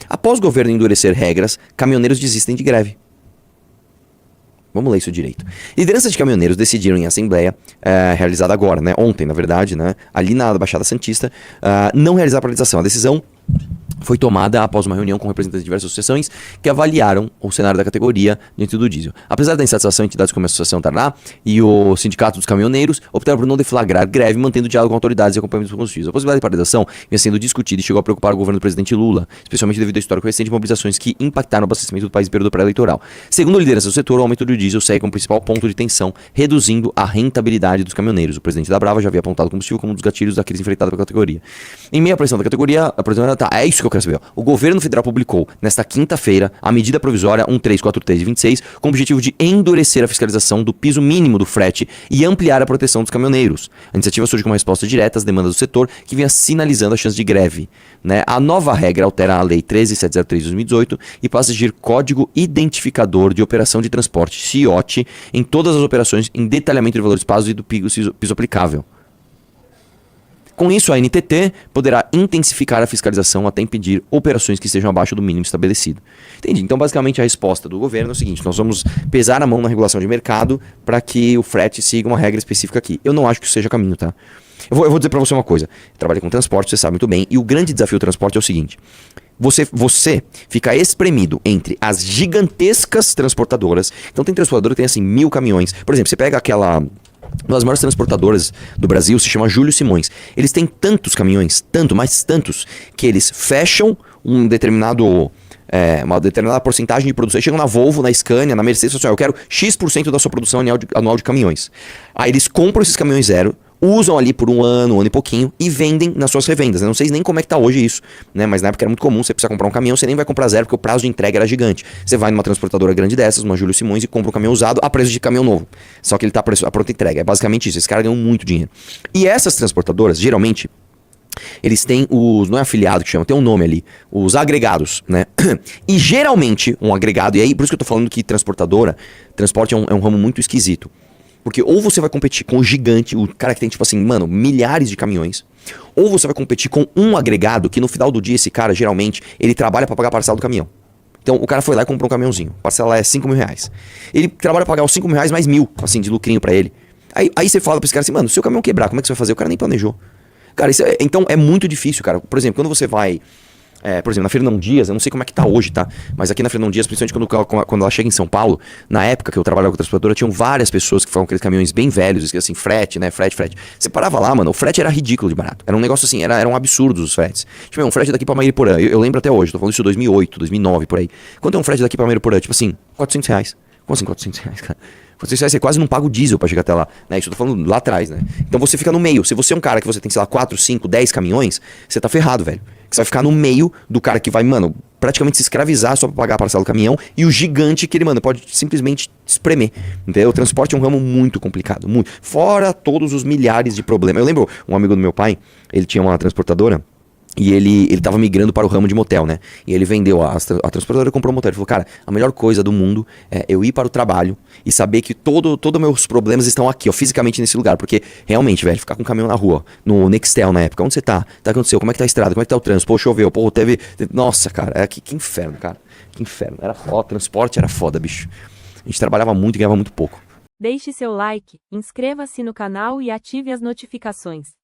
Após o governo endurecer regras, caminhoneiros desistem de greve. Vamos ler isso direito. Lideranças de caminhoneiros decidiram em assembleia, realizada agora, né? Ontem, na verdade, né? Ali na Baixada Santista, não realizar a paralisação. A decisão foi tomada após uma reunião com representantes de diversas associações que avaliaram o cenário da categoria dentro do diesel. Apesar da insatisfação, entidades como a Associação Tarná e o Sindicato dos Caminhoneiros optaram por não deflagrar greve, mantendo diálogo com autoridades e acompanhamento dos combustíveis. A possibilidade de paralisação vinha sendo discutida e chegou a preocupar o governo do presidente Lula, especialmente devido ao histórico recente de mobilizações que impactaram o abastecimento do país em período pré-eleitoral. Segundo a liderança do setor, o aumento do diesel segue como principal ponto de tensão, reduzindo a rentabilidade dos caminhoneiros. O presidente da Brava já havia apontado o combustível como um dos gatilhos da crise enfrentada pela categoria. Em meio à pressão da categoria, a pressão tá, é isso que eu quero saber. O governo federal publicou, nesta quinta-feira, a medida provisória 1343 de 26, com o objetivo de endurecer a fiscalização do piso mínimo do frete e ampliar a proteção dos caminhoneiros. A iniciativa surge como resposta direta às demandas do setor, que vinha sinalizando a chance de greve. Né? A nova regra altera a Lei 13703 de 2018 e passa a exigir Código Identificador de Operação de Transporte, CIOT, em todas as operações, em detalhamento de valores pagos e do piso aplicável. Com isso, a NTT poderá intensificar a fiscalização até impedir operações que estejam abaixo do mínimo estabelecido. Entendi. Então, basicamente, a resposta do governo é o seguinte: nós vamos pesar a mão na regulação de mercado para que o frete siga uma regra específica aqui. Eu não acho que isso seja caminho, tá? Eu vou dizer para você uma coisa. Eu trabalhei com transporte, você sabe muito bem, e o grande desafio do transporte é o seguinte: você fica espremido entre as gigantescas transportadoras. Então, tem transportadora que tem, assim, 1000 caminhões. Por exemplo, você pega aquela... Uma das maiores transportadoras do Brasil se chama Júlio Simões. Eles têm tantos caminhões, mas tantos, que eles fecham uma determinada porcentagem de produção. Eles chegam na Volvo, na Scania, na Mercedes e falam assim: eu quero X% da sua produção anual de caminhões. Aí eles compram esses caminhões zero, usam ali por um ano e pouquinho e vendem nas suas revendas. Eu não sei nem como é que tá hoje isso, né? Mas na época era muito comum, você precisa comprar um caminhão, você nem vai comprar zero porque o prazo de entrega era gigante. Você vai numa transportadora grande dessas, uma Júlio Simões, e compra um caminhão usado a preço de caminhão novo. Só que ele tá a pronta entrega. É basicamente isso. Esses caras ganham muito dinheiro. E essas transportadoras, geralmente, eles têm os... Não é afiliado que chama, tem um nome ali. Os agregados, né? E geralmente, um agregado... E aí, por isso que eu tô falando que transporte é um ramo muito esquisito. Porque ou você vai competir com o gigante, o cara que tem, tipo assim, mano, milhares de caminhões, ou você vai competir com um agregado que no final do dia esse cara, geralmente, ele trabalha pra pagar a parcela do caminhão. Então o cara foi lá e comprou um caminhãozinho, a parcela é 5 mil reais. Ele trabalha pra pagar os 5 mil reais mais 1000, assim, de lucrinho pra ele. Aí você fala pra esse cara assim: mano, se o caminhão quebrar, como é que você vai fazer? O cara nem planejou. Cara, então é muito difícil, cara. Por exemplo, quando você vai... por exemplo, na Fernão Dias, eu não sei como é que tá hoje, tá? Mas aqui na Fernão Dias, principalmente quando ela chega em São Paulo, na época que eu trabalhava com a transportadora, tinham várias pessoas que falam aqueles caminhões bem velhos, assim, frete, né? Frete. Você parava lá, mano, o frete era ridículo de barato. Era um negócio assim, eram absurdos os fretes. Tipo, um frete daqui pra Mairiporã, eu lembro até hoje, tô falando isso em 2008, 2009, por aí. Quanto é um frete daqui pra Mairiporã? Tipo assim, 400 reais. Como assim 400 reais, cara? Você quase não paga o diesel pra chegar até lá, né? Isso eu tô falando lá atrás, né? Então você fica no meio. Se você é um cara que você tem, sei lá, 4, 5, 10 caminhões, você tá ferrado, velho. Você vai ficar no meio do cara que vai, mano, praticamente se escravizar só pra pagar a parcela do caminhão, e o gigante que ele, mano, pode simplesmente espremer. Entendeu? O transporte é um ramo muito complicado, muito. Fora todos os milhares de problemas. Eu lembro, um amigo do meu pai, ele tinha uma transportadora. E ele tava migrando para o ramo de motel, né? E ele vendeu a transportadora e comprou um motel. Ele falou: cara, a melhor coisa do mundo é eu ir para o trabalho e saber que todos meus problemas estão aqui, ó, fisicamente nesse lugar. Porque, realmente, velho, ficar com um caminhão na rua, no Nextel na época, onde você tá? Tá, aconteceu? Como é que tá a estrada? Como é que tá o trânsito? Pô, choveu, pô, teve... Nossa, cara, que inferno, cara. Que inferno. Era foda, transporte era foda, bicho. A gente trabalhava muito e ganhava muito pouco. Deixe seu like, inscreva-se no canal e ative as notificações.